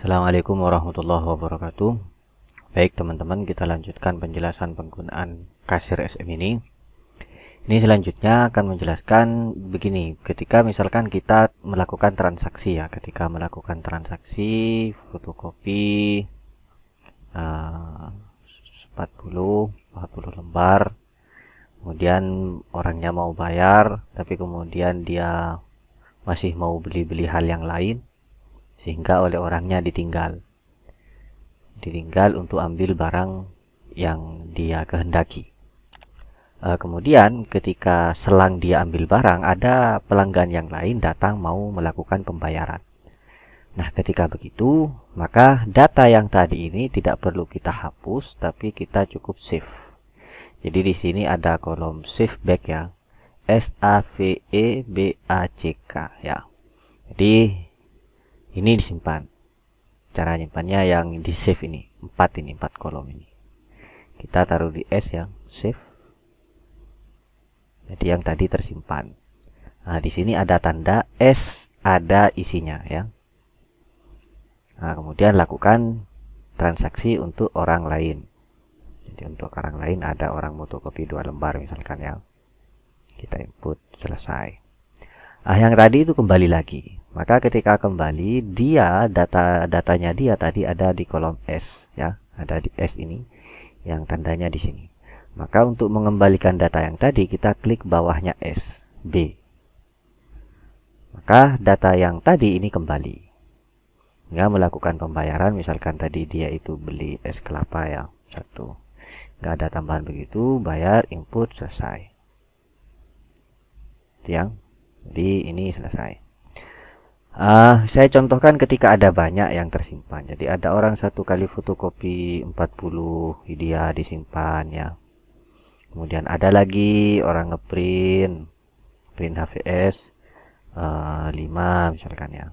Assalamualaikum warahmatullahi wabarakatuh. Baik teman-teman, kita lanjutkan penjelasan penggunaan kasir SM ini. Ini selanjutnya akan menjelaskan begini, ketika misalkan kita melakukan transaksi ya, ketika melakukan transaksi fotokopi 40 lembar, kemudian orangnya mau bayar, tapi kemudian dia masih mau beli hal yang lain, sehingga oleh orangnya ditinggal untuk ambil barang yang dia kehendaki. Kemudian ketika selang dia ambil barang, ada pelanggan yang lain datang mau melakukan pembayaran. Nah, ketika begitu, maka data yang tadi ini tidak perlu kita hapus, tapi kita cukup save. Jadi di sini ada kolom save back ya, SAVEBACK ya. Jadi ini disimpan. Cara nyimpannya yang di save ini, 4 kolom ini. Kita taruh di S ya, save. Jadi yang tadi tersimpan. Nah, di sini ada tanda S, ada isinya ya. Nah, kemudian lakukan transaksi untuk orang lain. Jadi untuk orang lain ada orang fotokopi 2 lembar misalkan ya. Kita input, selesai. Yang tadi itu kembali lagi. Maka ketika kembali, dia datanya dia tadi ada di kolom S ya, ada di S ini yang tandanya di sini. Maka untuk mengembalikan data yang tadi, kita klik bawahnya S, B. Maka data yang tadi ini kembali. Nggak melakukan pembayaran, misalkan tadi dia itu beli es kelapa ya, 1. Nggak ada tambahan begitu, bayar, input, selesai. Jadi ini selesai. Saya contohkan ketika ada banyak yang tersimpan. Jadi ada orang 1 kali fotokopi 40, dia disimpan ya. Kemudian ada lagi orang print HVS 5 misalkan ya.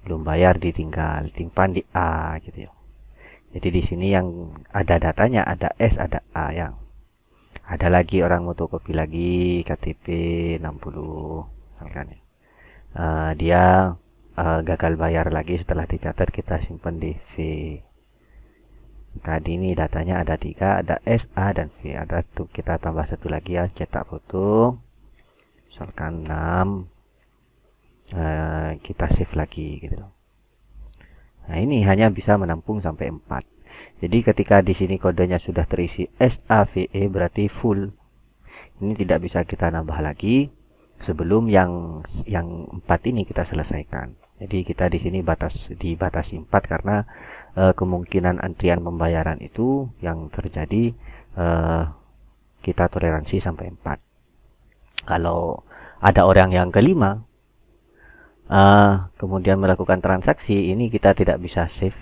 Belum bayar, ditinggal, timpan di A gitu ya. Jadi di sini yang ada datanya ada S, ada A yang. Ada lagi orang fotokopi lagi KTP 60 misalkan ya. Dia gagal bayar lagi, setelah dicatat kita simpan di V. Tadi ini datanya ada 3, ada S, A, dan V. Ada tuh, kita tambah 1 lagi ya, cetak foto misalkan 6, kita save lagi gitu. Nah, ini hanya bisa menampung sampai 4. Jadi ketika di sini kodenya sudah terisi SAVE berarti full. Ini tidak bisa kita nambah lagi sebelum yang 4 ini kita selesaikan. Jadi kita di sini dibatasi 4 karena kemungkinan antrian pembayaran itu yang terjadi kita toleransi sampai 4. Kalau ada orang yang kelima kemudian melakukan transaksi, ini kita tidak bisa save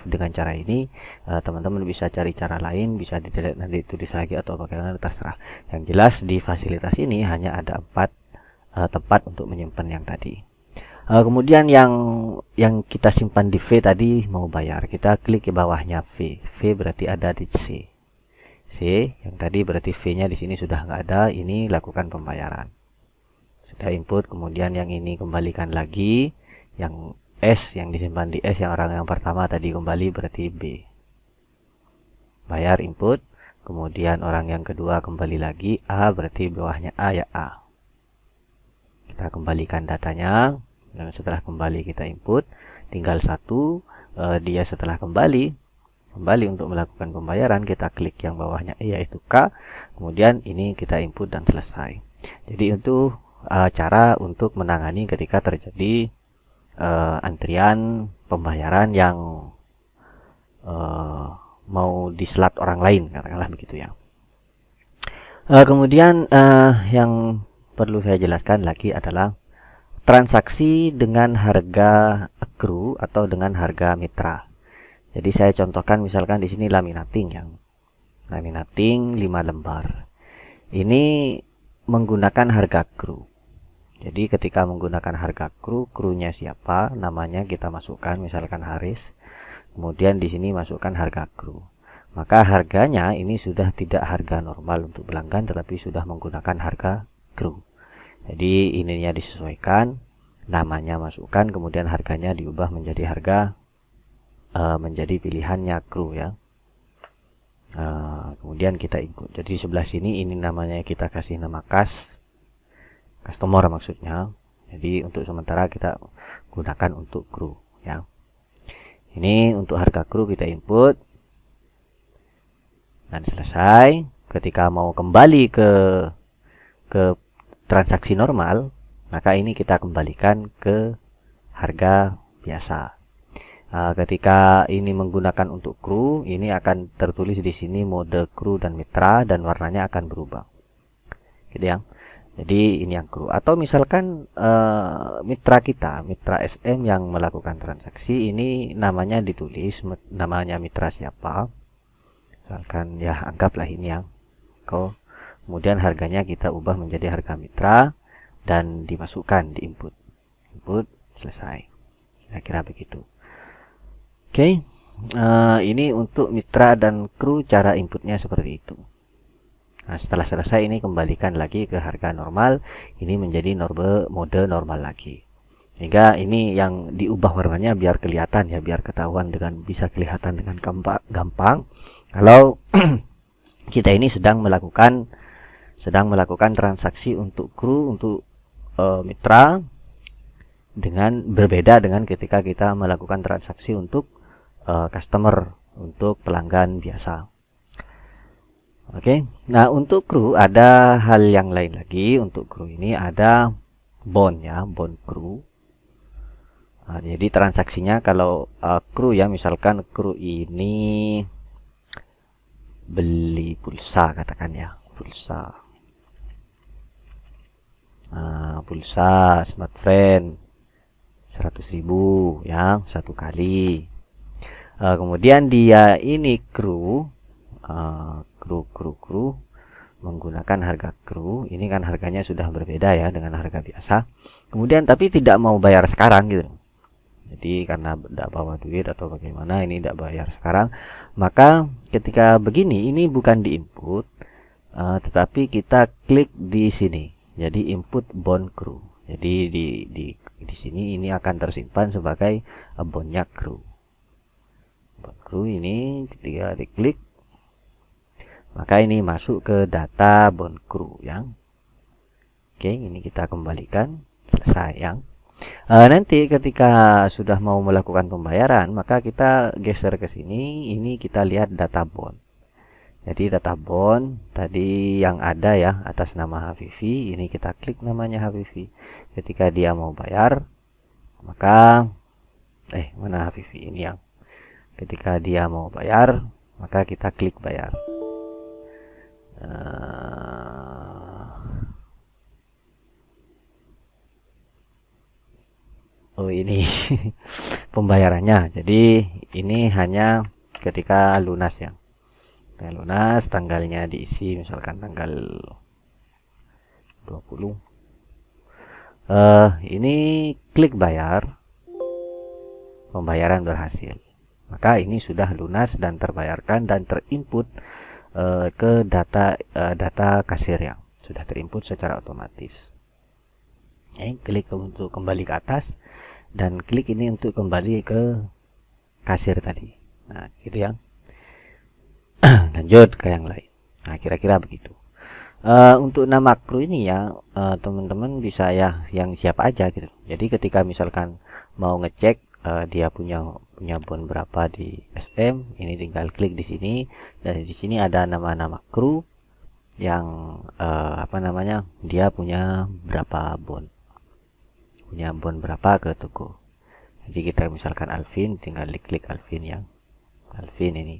dengan cara ini. Teman-teman bisa cari cara lain, bisa di-delete nanti tulis lagi atau bagaimana, terserah. Yang jelas di fasilitas ini hanya ada 4 tempat untuk menyimpan yang tadi. Kemudian yang kita simpan di V tadi mau bayar, kita klik ke bawahnya V. V berarti ada di C. C yang tadi berarti V-nya di sini sudah nggak ada. Ini lakukan pembayaran. Sudah input, kemudian yang ini kembalikan lagi. Yang S yang disimpan di S, yang orang yang pertama tadi kembali berarti B. Bayar, input. Kemudian orang yang kedua kembali lagi A, berarti bawahnya A ya A. Kita kembalikan datanya. Dan setelah kembali kita input, tinggal 1. Dia setelah kembali untuk melakukan pembayaran, kita klik yang bawahnya E yaitu K. Kemudian ini kita input dan selesai. Jadi itu cara untuk menangani ketika terjadi antrian pembayaran yang mau diselat orang lain, katakanlah begitu ya. Kemudian yang perlu saya jelaskan lagi adalah transaksi dengan harga accrue atau dengan harga mitra. Jadi saya contohkan misalkan di sini laminating 5 lembar. Ini menggunakan harga accrue. Jadi ketika menggunakan harga krunya siapa, namanya kita masukkan misalkan Haris. Kemudian di sini masukkan harga kru. Maka harganya ini sudah tidak harga normal untuk pelanggan, tetapi sudah menggunakan harga kru. Jadi ininya disesuaikan, namanya masukkan, kemudian harganya diubah menjadi harga menjadi pilihannya kru ya. Kemudian kita input. Jadi sebelah sini ini namanya kita kasih nama customer maksudnya. Jadi untuk sementara kita gunakan untuk kru ya. Ini untuk harga kru kita input dan selesai. Ketika mau kembali ke transaksi normal, maka ini kita kembalikan ke harga biasa. Ketika ini menggunakan untuk kru, ini akan tertulis di sini mode kru dan mitra dan warnanya akan berubah. Gitu ya. Jadi ini yang kru. Atau misalkan mitra kita, mitra SM yang melakukan transaksi, ini namanya ditulis, namanya mitra siapa. Misalkan ya anggaplah ini yang kemudian harganya kita ubah menjadi harga mitra dan dimasukkan di input. Input selesai. Kira-kira begitu. Oke. Ini untuk mitra dan kru cara inputnya seperti itu. Nah, setelah selesai ini kembalikan lagi ke harga normal. Ini menjadi mode normal lagi. Sehingga ini yang diubah warnanya biar kelihatan ya, biar ketahuan bisa kelihatan dengan gampang. Kalau kita ini sedang melakukan transaksi untuk kru, untuk mitra, dengan berbeda dengan ketika kita melakukan transaksi untuk customer, untuk pelanggan biasa. Oke. Nah, untuk kru ada hal yang lain lagi. Untuk kru ini ada bond ya, bond kru. Jadi transaksinya kalau kru ya, misalkan kru ini beli pulsa, katakan ya, pulsa smartfren 100.000 ya, satu kali. Kemudian dia ini kru menggunakan harga kru. Ini kan harganya sudah berbeda ya dengan harga biasa. Kemudian tapi tidak mau bayar sekarang gitu. Jadi karena tidak bawa duit atau bagaimana, ini tidak bayar sekarang. Maka ketika begini, ini bukan di input, tetapi kita klik di sini. Jadi input bond kru. Jadi di sini ini akan tersimpan sebagai bondnya kru. Bond kru ini ketika diklik, maka ini masuk ke data bond kru ya. Oke, ini kita kembalikan, selesai ya. Nanti ketika sudah mau melakukan pembayaran, maka kita geser ke sini. Ini kita lihat data bond. Jadi data bond tadi yang ada ya atas nama Hafifi, ini kita klik namanya Hafifi. Ketika dia mau bayar, maka mana Hafifi ini yang ketika dia mau bayar, maka kita klik bayar. Oh ini pembayarannya. Jadi ini hanya ketika lunas ya. Lunas, tanggalnya diisi misalkan tanggal 20. Ini klik bayar. Pembayaran berhasil. Maka ini sudah lunas dan terbayarkan dan terinput ke data kasir yang sudah terinput secara otomatis. Klik untuk kembali ke atas dan klik ini untuk kembali ke kasir tadi. Nah, gitu ya. Lanjut ke yang lain. Nah, kira-kira begitu. Untuk nama kru ini ya, teman-teman bisa ya yang siapa aja gitu. Jadi ketika misalkan mau ngecek dia punya bond berapa di SM, ini tinggal klik di sini. Dan di sini ada nama-nama kru yang dia punya berapa bond. Punya bond berapa ke toko. Jadi kita misalkan Alvin, tinggal diklik Alvin ya. Alvin ini.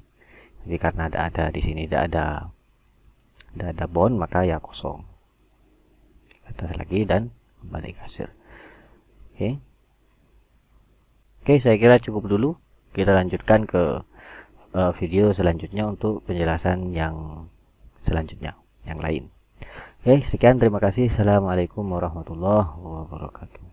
Tapi karena ada di sini tidak ada bond, maka ya kosong. Atas lagi dan kembali kasir. Oke, saya kira cukup dulu. Kita lanjutkan ke video selanjutnya untuk penjelasan yang selanjutnya, yang lain. Sekian, terima kasih. Assalamualaikum warahmatullahi wabarakatuh.